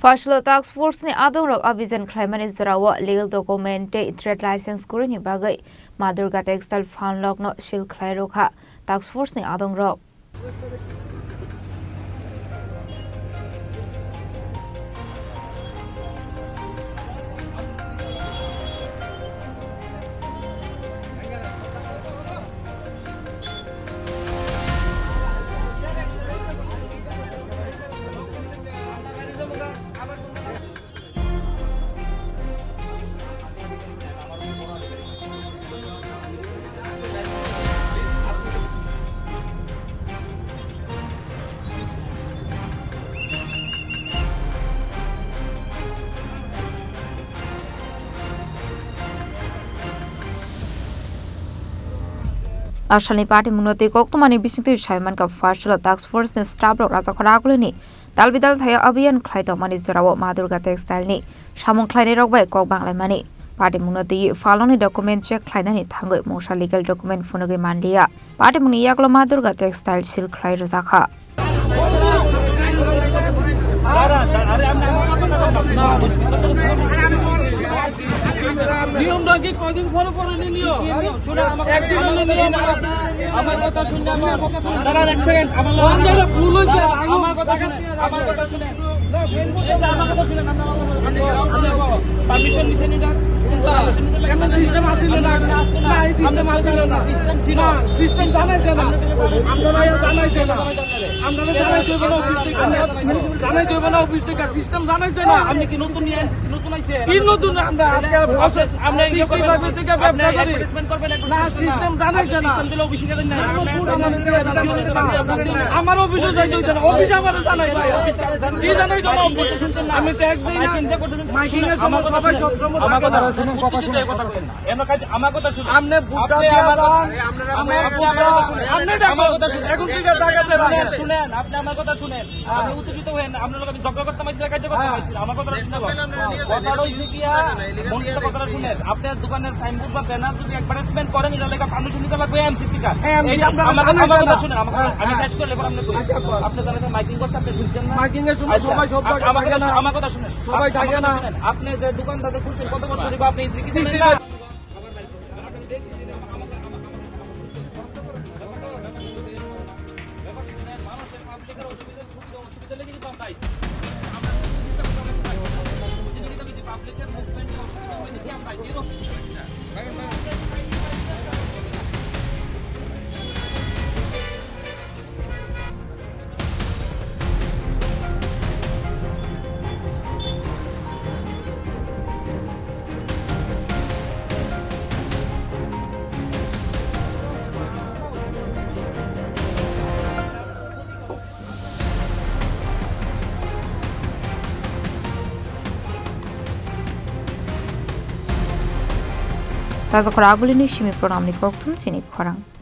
Phalnok task force ni Adongrok abijan Khlaiwi zarawa legal document trade license kurini bagai Durga Textiles Phalnok no shil Rwkha task force ni Adongrok Arshani party munoti koktumani bisingti shaiman ka Phalnok task force ni staff rok raja Khorang ni dalbidal thaya abiyan Khlaiwi zarawo Durga Textiles ni samung Khlaiwi rok bai kok banglai mani party munoti Phalnok ni document check Khlainani thangoi mosa legal document funogi mandia party muni yaklo Durga Textiles sil Khlaiwi Rwkha নিয়ম নাকি কয়দিন follow করেনি নিয়ম একদিন আমার কথা শুনলে দাঁড়া এক সেকেন্ড আমার ভুল হয়েছে আমার কথা শুনে আমার কথা শুনে আমার কথা শুনে পারমিশন নিতে নি সিস্টেম আসছিল না সিস্টেম আসছিল না সিস্টেম ছিল সিস্টেম জানাইছে না আমরা জানাইছে না আমরা জানাইতে হবে না অফিস থেকে জানাইতে হবে না অফিস থেকে সিস্টেম জানাইছে না আপনি কি নতুন নিয়ে নতুন আইছে কি নতুন আমরা আমরা কিভাবে থেকে ব্যবসা করি না সিস্টেম জানাইছে না সিস্টেম দিলে অফিসে গেলেন না আমার অফিসে যাইতে হইতো না অফিস আমার জানাই ভাই অফিস কি জানাই তো আমি ট্যাক্স দেই না চিন্তা করতে মাইকিং এর সময় সবাই সব সময় আমার কথা শুনুন কথা বলেন এমন কাজ আমার কথা শুনুন আপনি ভুটা দিয়ে আমার কথা শুনুন এখন থেকে জায়গাতে রাখেন শুনেন আপনি আমার কথা শুনেন আমি উত্তেজিত হয়েন আপনার লোক আমি ঝগড়া করতে মাইছি কাজ করতে মাইছি আমার কথা শুনুন কথা হইছে কি মনটা কথা শুনেন আপনার দোকানের সাইনবোর্ড বা ব্যানার যদি অ্যাডভার্টাইজমেন্ট করেন এটা লেখা পারমিশন নিতে লাগবে এমসিপি কার্ড এই আমার কথা শুনেন আমি কাজ করলে এবার আপনি আপনি জানেন মাইকিং করতে আপনি শুনছেন না মাইকিং এর সময় সবাই সব আমার কথা শুনেন সবাই থাকে না আপনি যে দোকানটাতে খুলছেন কত বছর ধরে আপনি কিছু না Raja Khorang ni shimi program ni koktum Chini Khorang